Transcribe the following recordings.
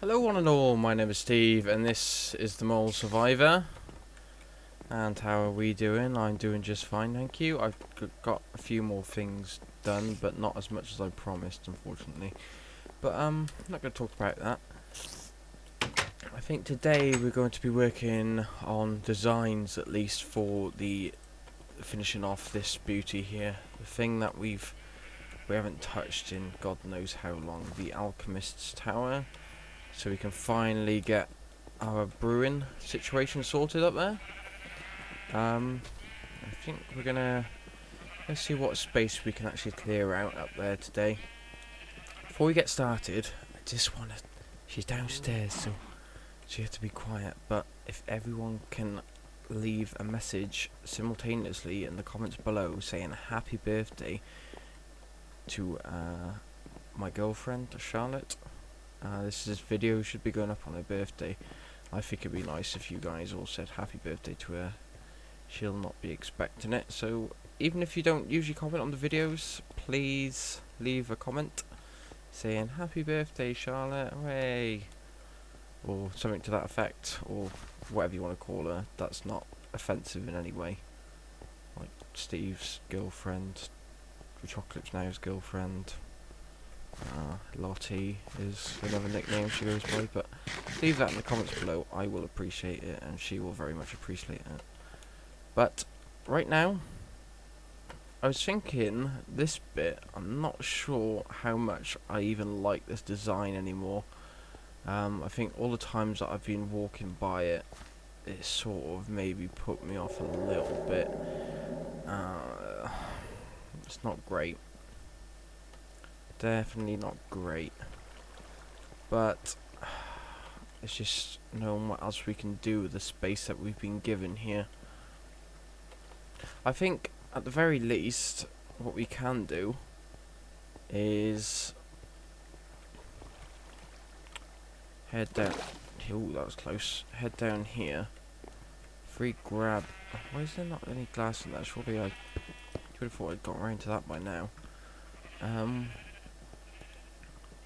Hello one and all, my name is Steve and this is the Mole Survivor. And how are we doing? I'm doing just fine, thank you. I've got a few more things done, but not as much as I promised, unfortunately. But I'm not going to talk about that. I think today we're going to be working on designs, at least for the finishing off this beauty here. The thing that we haven't touched in God knows how long, the Alchemist's Tower. So we can finally get our brewing situation sorted up there. I think we're gonna let's see what space we can actually clear out up there today. Before we get started, I just wanna. She's downstairs, so you have to be quiet. But if everyone can leave a message simultaneously in the comments below saying happy birthday to my girlfriend Charlotte. This video should be going up on her birthday. I think it'd be nice if you guys all said happy birthday to her. She'll not be expecting it, so even if you don't usually comment on the videos, please leave a comment saying happy birthday Charlotte, hooray, or something to that effect, or whatever you want to call her. That's not offensive in any way. Like Steve's girlfriend, Retrocalypsenow's girlfriend. Lottie is another nickname she goes by, but leave that in the comments below. I will appreciate it and she will very much appreciate it. But right now I was thinking this bit, I'm not sure how much I even like this design anymore. I think all the times that I've been walking by it, it sort of maybe put me off a little bit. It's not great. Definitely not great, but it's just knowing what else we can do with the space that we've been given here. I think at the very least what we can do is head down. Oh, that was close. Head down here. Free grab. Why is there not any glass in there? Surely I would have thought I'd got around to that by now.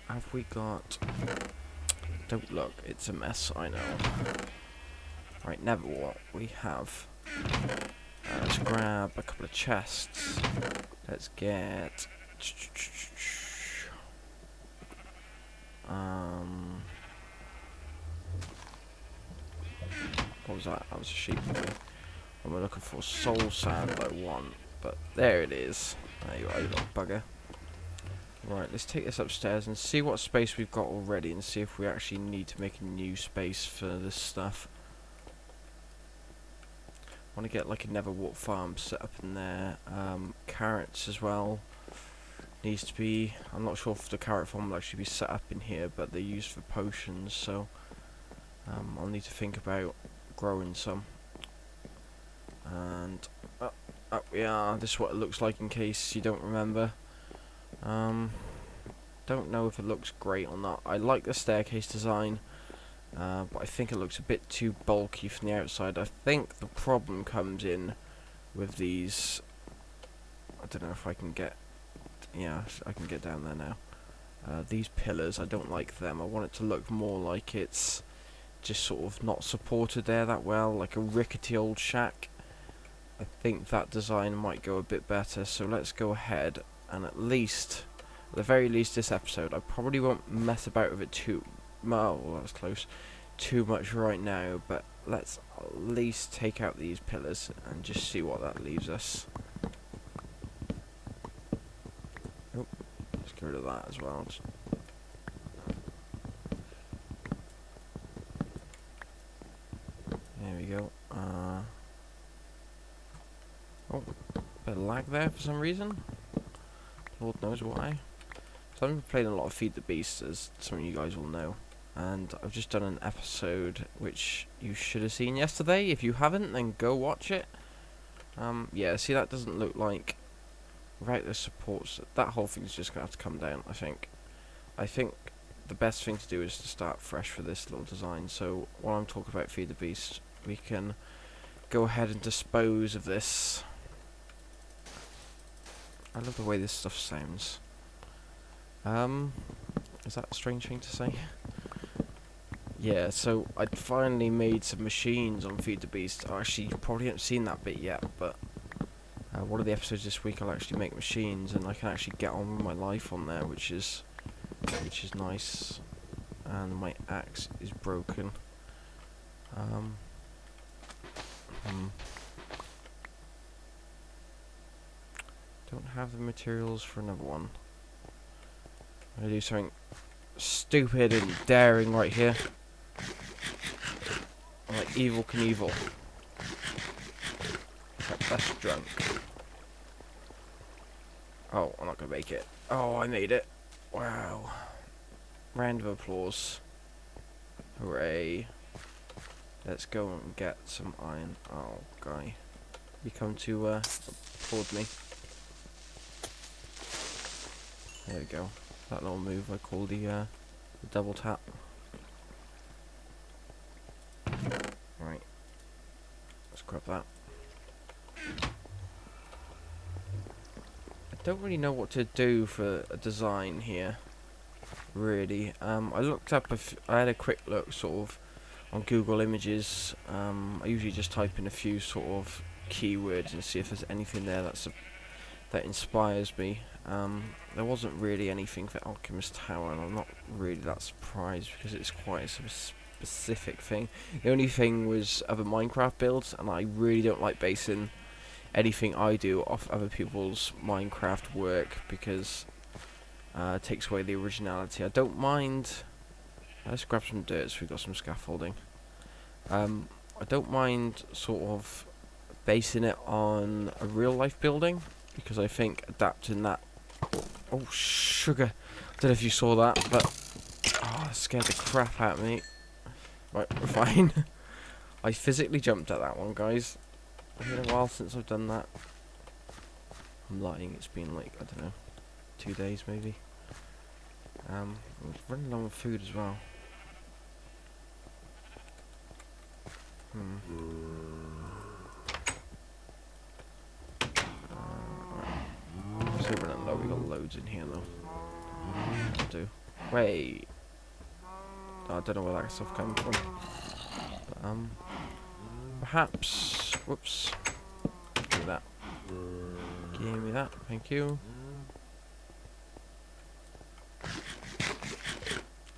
Have we got... Don't look, it's a mess, I know. Right, never what we have. Let's grab a couple of chests. Let's get... What was that? That was a sheep. And we're looking for soul sand I want. But there it is. There you are, you little bugger. Right, let's take this upstairs and see what space we've got already and see if we actually need to make a new space for this stuff. I want to get like a Neverwalk farm set up in there. Carrots as well. Needs to be, I'm not sure if the carrot farm will actually be set up in here, but they're used for potions, so I'll need to think about growing some. And up we are. This is what it looks like in case you don't remember. Don't know if it looks great or not. I like the staircase design, but I think it looks a bit too bulky from the outside. I think the problem comes in with these. I don't know if I can get. Yeah, I can get down there now. These pillars, I don't like them. I want it to look more like it's just sort of not supported there that well, like a rickety old shack. I think that design might go a bit better, so let's go ahead and at the very least this episode, I probably won't mess about with it too well, that was close, too much right now, but let's at least take out these pillars and just see what that leaves us. Oh, let's get rid of that as well. There we go. Oh, bit of lag there for some reason. Lord knows why. So I've been playing a lot of Feed the Beast, as some of you guys will know, and I've just done an episode which you should have seen yesterday. If you haven't, then go watch it. Yeah, see, that doesn't look like without the supports. That whole thing's just gonna have to come down. I think the best thing to do is to start fresh for this little design. So while I'm talking about Feed the Beast, we can go ahead and dispose of this. I love the way this stuff sounds. Is that a strange thing to say? Yeah, so I'd finally made some machines on Feed the Beast. Actually, you probably haven't seen that bit yet, but one of the episodes this week I'll actually make machines, and I can actually get on with my life on there, which is nice. And my axe is broken. Don't have the materials for another one. I'm gonna do something stupid and daring right here. I'm like Evil Knievel. Except less drunk. Oh, I'm not gonna make it. Oh, I made it. Wow. Round of applause. Hooray. Let's go and get some iron. Oh, guy. You come to applaud me. There we go. That little move I call the double tap. Right. Let's grab that. I don't really know what to do for a design here. Really. I looked up I had a quick look sort of on Google Images. I usually just type in a few sort of keywords and see if there's anything there that inspires me. There wasn't really anything for Alchemist Tower, and I'm not really that surprised because it's quite a specific thing. The only thing was other Minecraft builds, and I really don't like basing anything I do off other people's Minecraft work because it takes away the originality. I don't mind. Let's grab some dirt so we've got some scaffolding. I don't mind sort of basing it on a real life building because I think adapting that. Oh, sugar! I don't know if you saw that, but that scared the crap out of me. Right, we're fine. I physically jumped at that one, guys. It's been a while since I've done that. I'm lying. It's been like, I don't know, 2 days maybe. I'm running low on food as well. So running low. We got loads in here though. That'll do. Wait. I don't know where that stuff comes from. But, perhaps. Whoops. Give me that. Give me that. Thank you.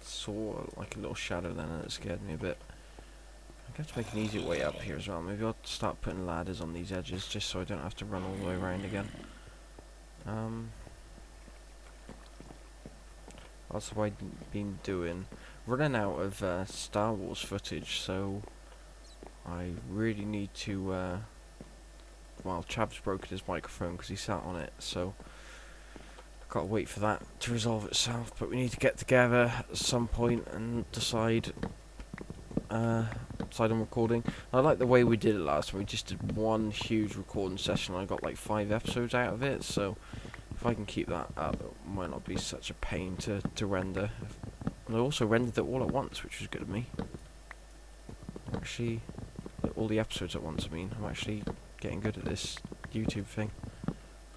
Saw like a little shadow then, and it scared me a bit. I'm going to make an easier way up here as well. Maybe I'll start putting ladders on these edges just so I don't have to run all the way around again. That's what I've been doing. Running out of Star Wars footage, so I really need to. Well, Chav's broken his microphone because he sat on it, so I've got to wait for that to resolve itself. But we need to get together at some point and decide on recording. I like the way we did it last time. We just did one huge recording session. I got like 5 episodes out of it, so if I can keep that up, it might not be such a pain to render. And I also rendered it all at once, which was good of me. Actually, all the episodes at once. I mean, I'm actually getting good at this YouTube thing.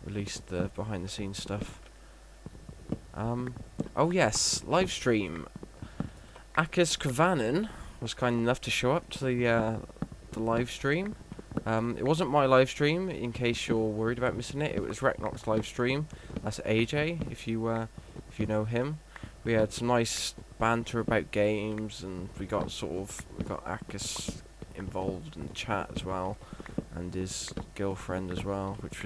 At least the behind the scenes stuff. Oh yes, live stream. Akis Kavanen was kind enough to show up to the live stream. It wasn't my live stream, in case you're worried about missing it. It was Reknock's live stream. That's AJ, if you know him. We had some nice banter about games, and we got Akis involved in the chat as well, and his girlfriend as well, which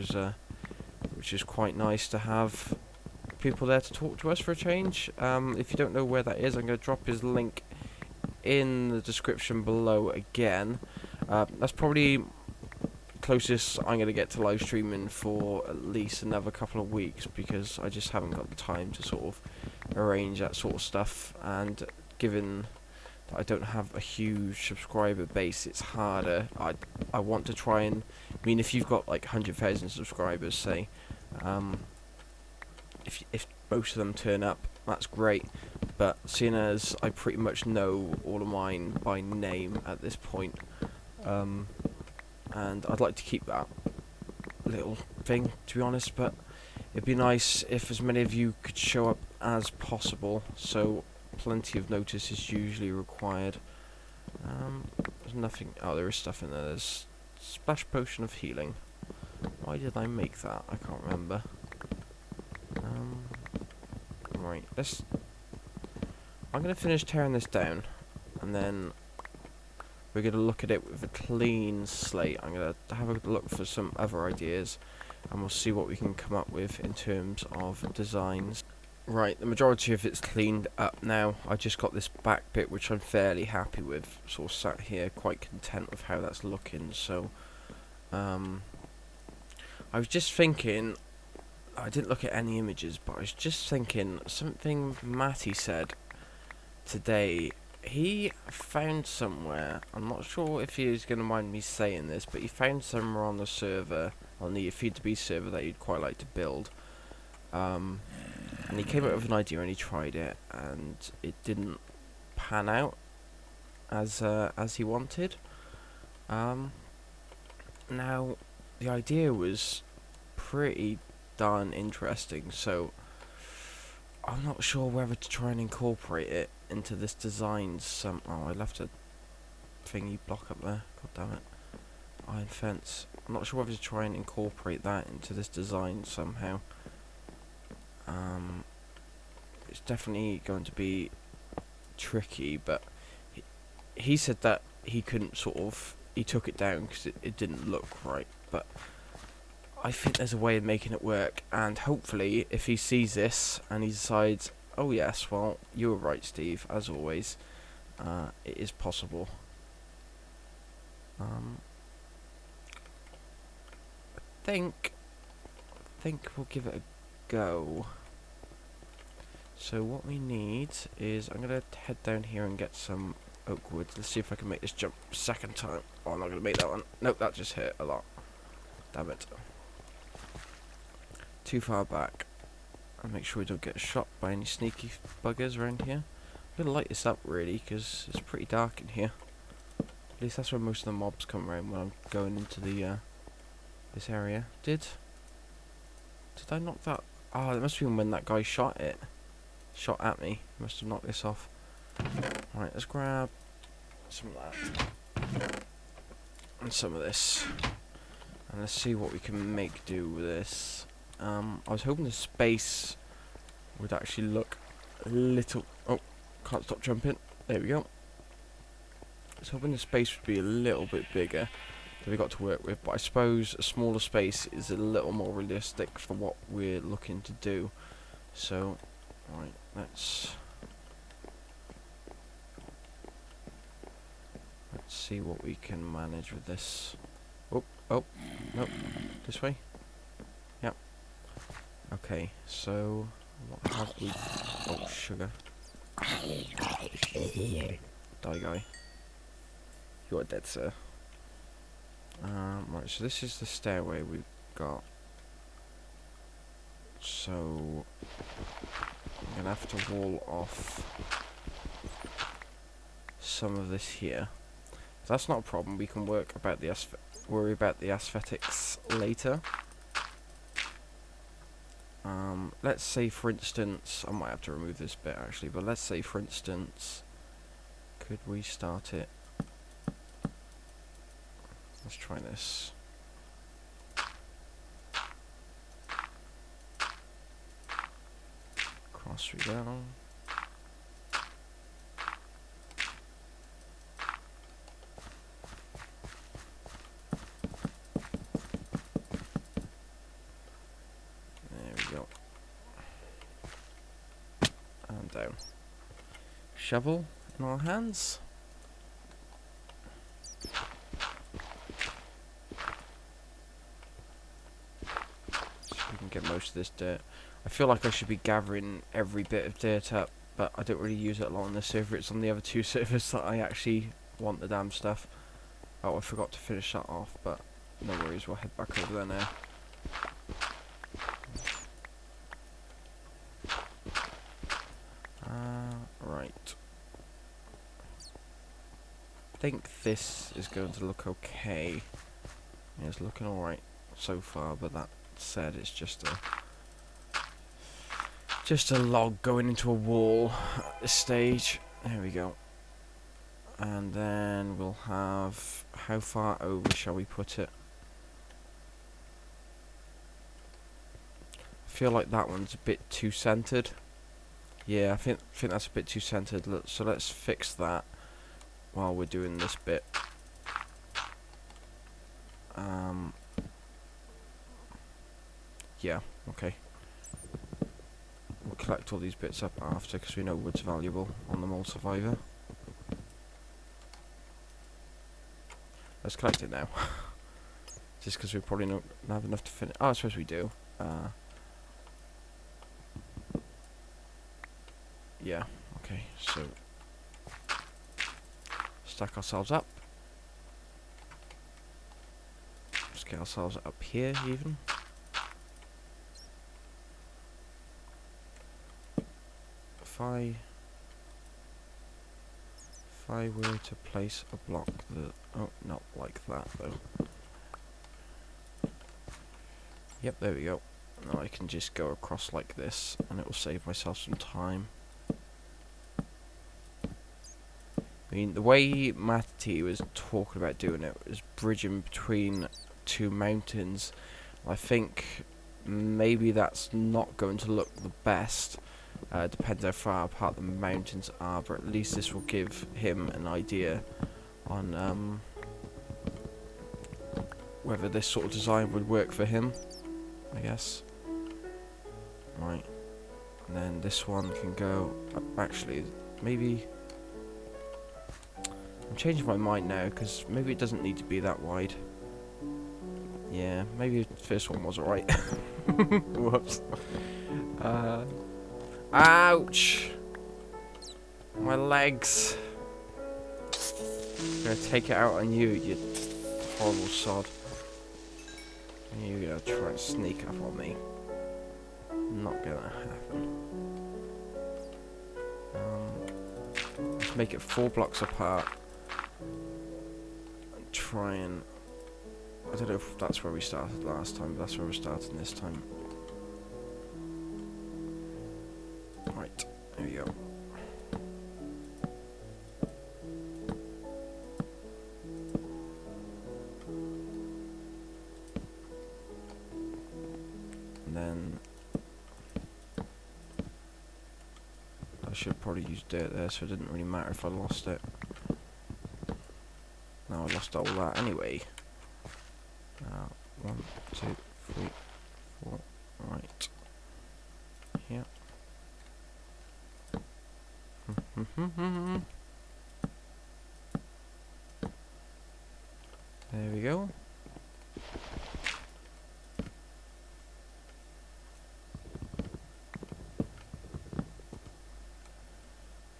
is quite nice to have people there to talk to us for a change. If you don't know where that is, I'm going to drop his link in the description below again. That's probably closest I'm going to get to live streaming for at least another couple of weeks, because I just haven't got the time to sort of arrange that sort of stuff, and given that I don't have a huge subscriber base, it's harder. I want to try and, I mean, if you've got like 100,000 subscribers, say, if most of them turn up, that's great, but seeing as I pretty much know all of mine by name at this point, and I'd like to keep that little thing, to be honest, but it'd be nice if as many of you could show up as possible. So plenty of notice is usually required. There's nothing. Oh, there is stuff in there. There's splash potion of healing. Why did I make that? I can't remember. Right, I'm gonna finish tearing this down, and then we're gonna look at it with a clean slate. I'm gonna have a look for some other ideas, and we'll see what we can come up with in terms of designs. Right, the majority of it's cleaned up now. I just got this back bit, which I'm fairly happy with. Sort of sat here, quite content with how that's looking. So, I was just thinking. I didn't look at any images, but I was just thinking something Matty said today. He found somewhere, I'm not sure if he was going to mind me saying this, but he found somewhere on the server, on the Feed2B server, that he'd quite like to build. And he came up with an idea and he tried it, and it didn't pan out as he wanted. Now, the idea was pretty darn interesting, so I'm not sure whether to try and incorporate it into this design. Oh, I left a thingy block up there. God damn it! Iron fence. I'm not sure whether to try and incorporate that into this design somehow. It's definitely going to be tricky, but he said that he couldn't he took it down because it didn't look right, but I think there's a way of making it work, and hopefully if he sees this and he decides, oh yes, well, you were right, Steve, as always, it is possible. I think we'll give it a go. So what we need is, I'm going to head down here and get some oak wood. Let's see if I can make this jump second time. Oh, I'm not going to make that one. Nope, that just hurt a lot. Damn it. Too far back, and make sure we don't get shot by any sneaky buggers around here. I'm gonna light this up really because it's pretty dark in here. At least that's where most of the mobs come around when I'm going into the this area. Did I knock that? Ah, that must have been when that guy shot at me. He must have knocked this off. Right, let's grab some of that and some of this, and let's see what we can make do with this. I was hoping the space would actually look a little... Oh, can't stop jumping. There we go. I was hoping the space would be a little bit bigger that we got to work with, but I suppose a smaller space is a little more realistic for what we're looking to do. So, right, let's see what we can manage with this. Oh, no, this way. Yep. Okay, so what have we? Oh, sugar. Die, guy. You are dead, sir. Right, so this is the stairway we've got. So I'm gonna have to wall off some of this here. That's not a problem. We can worry about the aesthetics later. Let's say, for instance, I might have to remove this bit actually, but let's say, for instance, could we start it? Let's try this. Cross we go. Down. Shovel in our hands. So we can get most of this dirt. I feel like I should be gathering every bit of dirt up, but I don't really use it a lot on this server. It's on the other two servers that I actually want the damn stuff. Oh, I forgot to finish that off, but no worries, we'll head back over there now. Right. I think this is going to look okay. Yeah, it's looking alright so far, but that said, it's just just a log going into a wall at this stage. There we go. And then we'll have, how far over shall we put it? I feel like that one's a bit too centered. Yeah, I think that's a bit too centered. So let's fix that while we're doing this bit. Yeah, okay. We'll collect all these bits up after because we know wood's valuable on the Mole Survivor. Let's collect it now. Just because we probably don't have enough to finish. Oh, I suppose we do. Yeah, okay, so stack ourselves up. Let's get ourselves up here even. If I were to place a block that, oh, not like that though. Yep, there we go. Now I can just go across like this and it will save myself some time. I mean, the way Matty was talking about doing it was bridging between two mountains. I think maybe that's not going to look the best. Depends how far apart the mountains are, but at least this will give him an idea on whether this sort of design would work for him, I guess. Right, and then this one can go up. Actually, maybe I'm changing my mind now because maybe it doesn't need to be that wide. Yeah, maybe the first one was alright. Whoops. Ouch! My legs. I'm gonna take it out on you, you horrible sod. You're gonna try and sneak up on me. Not gonna happen. Let's make it 4 blocks apart. And try and... I don't know if that's where we started last time, but that's where we're starting this time. Right, there we go. And then I should probably use dirt there, so it didn't really matter if I lost it. Now I lost all that anyway. 1, 2, 3, 4. Right. Here. There we go.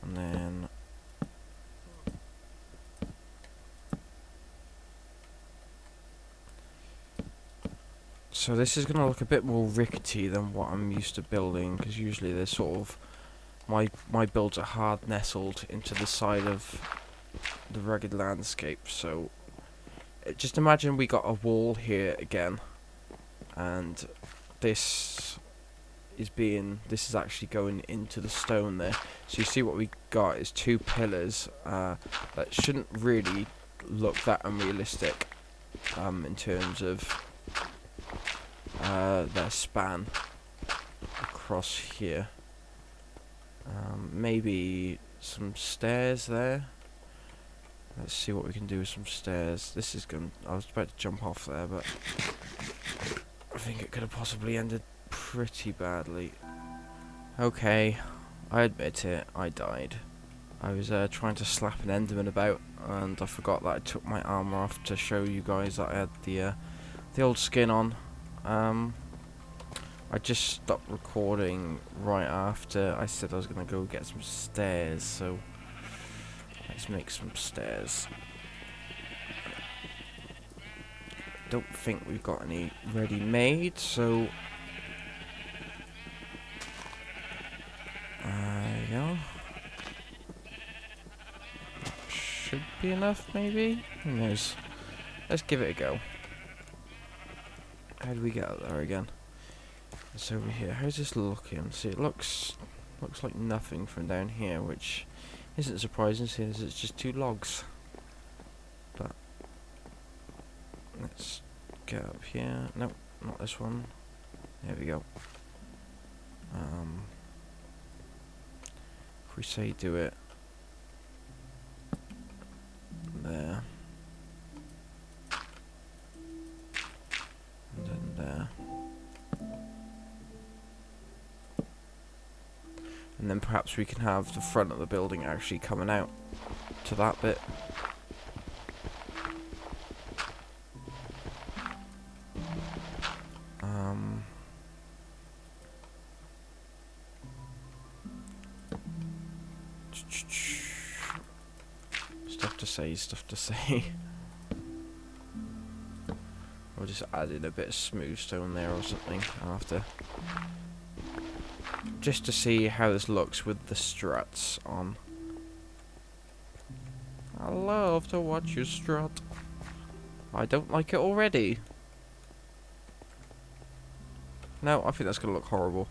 And then so this is going to look a bit more rickety than what I'm used to building, because usually they're sort of my builds are hard nestled into the side of the rugged landscape. So just imagine we got a wall here again, and this is actually going into the stone there. So you see what we got is 2 pillars that shouldn't really look that unrealistic in terms of their span across here. Maybe some stairs there. Let's see what we can do with some stairs. This is going. I was about to jump off there, but I think it could have possibly ended pretty badly. Okay, I admit it. I died. I was trying to slap an Enderman about, and I forgot that I took my armor off to show you guys that I had the old skin on. I just stopped recording right after I said I was going to go get some stairs, so let's make some stairs. Don't think we've got any ready-made, so there you go. Should be enough, maybe? Who knows? Let's give it a go. How do we get out there again? So over here, how's this looking? See, it looks like nothing from down here, which isn't surprising since it's just 2 logs. But let's get up here. Nope, not this one. There we go. If we say do it there, and then there, and then perhaps we can have the front of the building actually coming out to that bit. Stuff to say. We'll just add in a bit of smooth stone there or something after. Just to see how this looks with the struts on. I love to watch you strut. I don't like it already. No, I think that's gonna look horrible.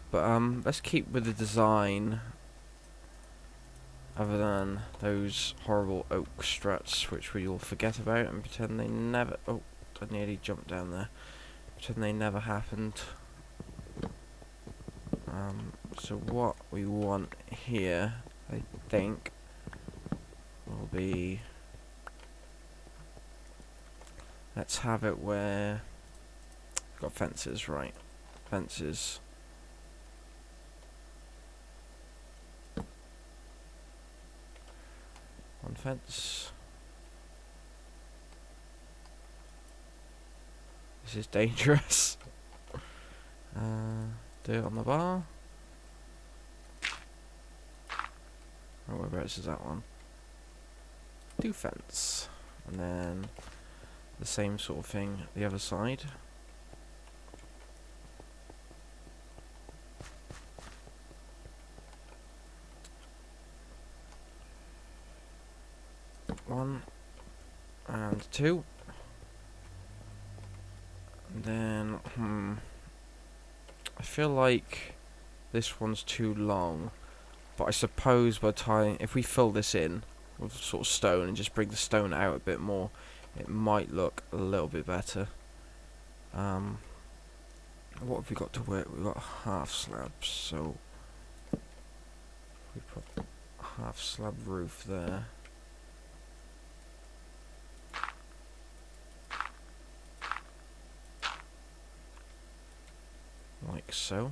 But let's keep with the design. Other than those horrible oak struts, which we all forget about and pretend they never... Oh, I nearly jumped down there. Pretend they never happened. So what we want here, I think, will be... Let's have it where... We've got fences, right. Fences. One fence. This is dangerous. Do it on the bar. Oh, whereabouts is that one? 2 fence. And then the same sort of thing the other side. One and 2, and then I feel like this one's too long, but I suppose by the time if we fill this in with sort of stone and just bring the stone out a bit more, it might look a little bit better. What have we got to work? We've got half slabs, so we put half slab roof there. Like so.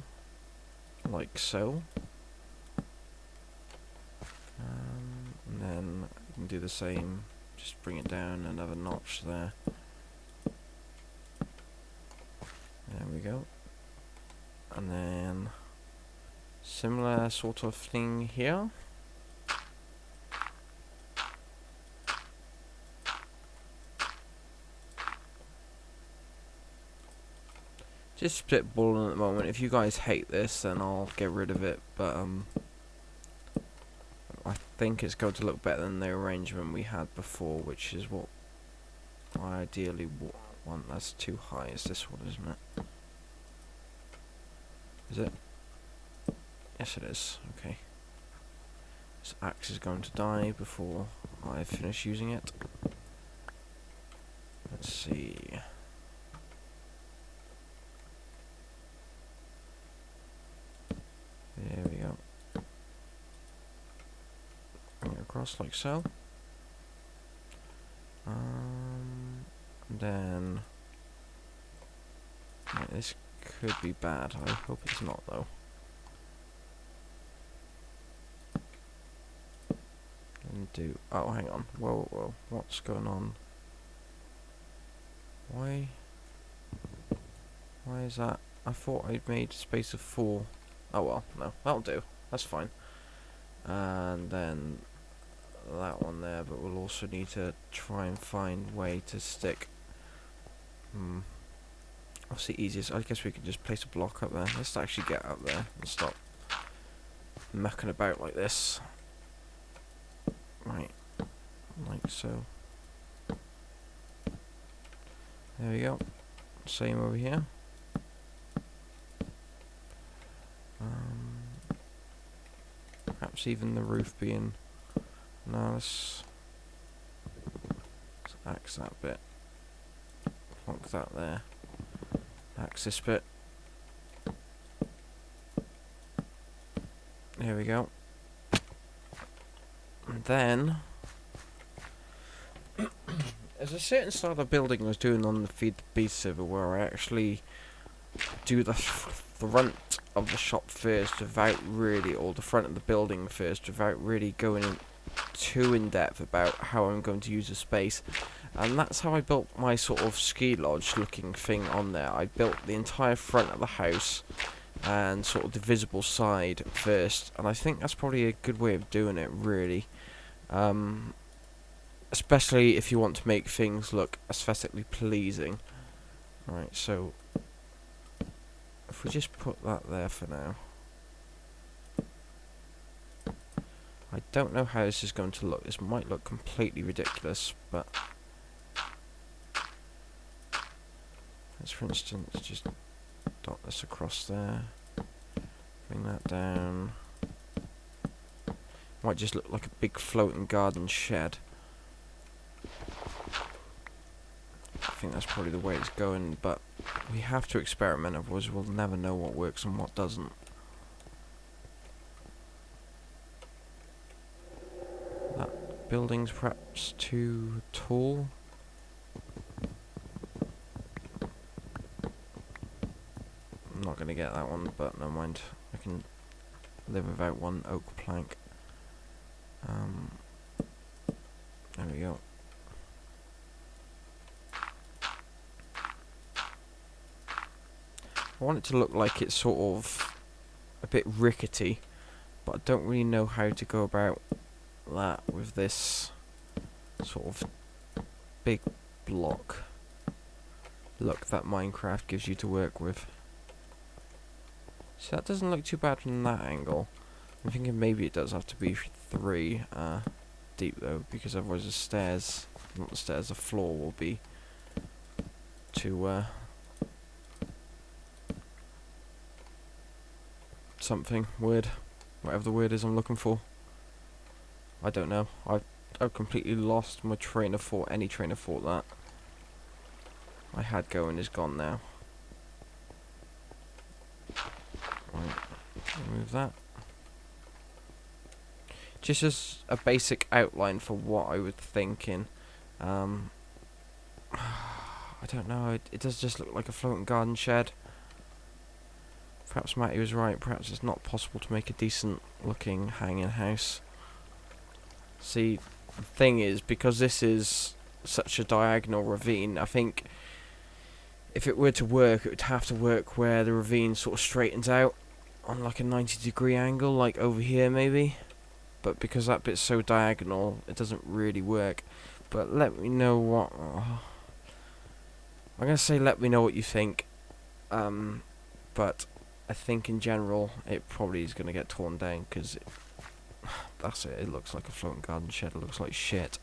Like so. And then you can do the same, just bring it down another notch there. There we go. And then similar sort of thing here. Just spitballing at the moment. If you guys hate this, then I'll get rid of it. But I think it's going to look better than the arrangement we had before, which is what I ideally want. That's too high. It's this one, isn't it? Is it? Yes, it is. Okay. This axe is going to die before I finish using it. Let's see. There we go. Bring it across like so. Then right, this could be bad. I hope it's not though. And do oh hang on. Whoa, what's going on? Why is that? I thought I'd made space of 4. Oh well, no, that'll do. That's fine. And then that one there, but we'll also need to try and find a way to stick. What's the easiest? I guess we could just place a block up there. Let's actually get up there and stop mucking about like this. Right, like so. There we go. Same over here. perhaps even the roof being... No, let's axe that bit. Plonk that there. Axe this bit. Here we go. And then there's a certain style of building I was doing on the Feed the Beast server where I actually do the front of the shop first without really, or the front of the building first without really going too in depth about how I'm going to use the space. And that's how I built my sort of ski lodge looking thing on there. I built the entire front of the house and sort of the visible side first, and I think that's probably a good way of doing it, really. Especially if you want to make things look aesthetically pleasing. Right, so if we just put that there for now. I don't know how this is going to look. This might look completely ridiculous, but let's, for instance, just dot this across there. Bring that down. Might just look like a big floating garden shed. I think that's probably the way it's going, but we have to experiment, otherwise we'll never know what works and what doesn't. That building's perhaps too tall. I'm not going to get that one, but never mind. I can live without one oak plank. There we go. I want it to look like it's sort of a bit rickety, but I don't really know how to go about that with this sort of big block look that Minecraft gives you to work with. So that doesn't look too bad from that angle. I'm thinking maybe it does have to be 3 deep though, because otherwise the stairs, not the stairs, the floor will be too something weird, whatever the word is I'm looking for. I don't know. I've completely lost my train of thought. Any train of thought that I had going is gone now. Right, remove that. Just as a basic outline for what I was thinking. I don't know. It does just look like a floating garden shed. Perhaps Matty was right. Perhaps it's not possible to make a decent looking hanging house. See, the thing is, because this is such a diagonal ravine, I think if it were to work, it would have to work where the ravine sort of straightens out on like a 90-degree angle, like over here maybe. But because that bit's so diagonal, it doesn't really work. But let me know what... I'm going to say let me know what you think. But I think in general, it probably is going to get torn down, because that's it. It looks like a floating garden shed. It looks like shit.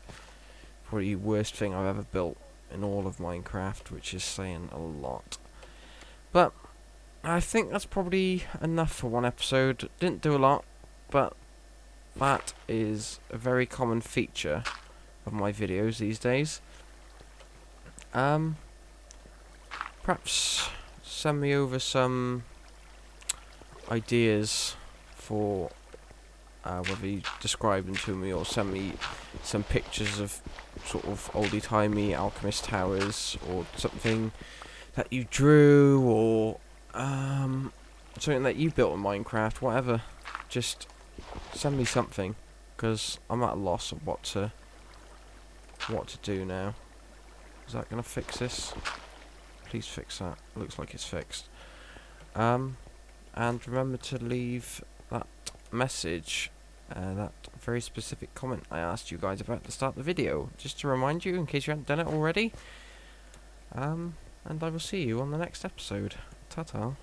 Probably the worst thing I've ever built in all of Minecraft, which is saying a lot. But I think that's probably enough for one episode. Didn't do a lot, but that is a very common feature of my videos these days. Perhaps send me over some ideas for whether you describe them to me, or send me some pictures of sort of oldie-timey alchemist towers, or something that you drew, or something that you built in Minecraft, whatever. Just send me something, because I'm at a loss of what to do now. Is that going to fix this? Please fix that. Looks like it's fixed. And remember to leave that message, that very specific comment I asked you guys about at the start of the video, just to remind you in case you hadn't done it already. And I will see you on the next episode. Ta-ta.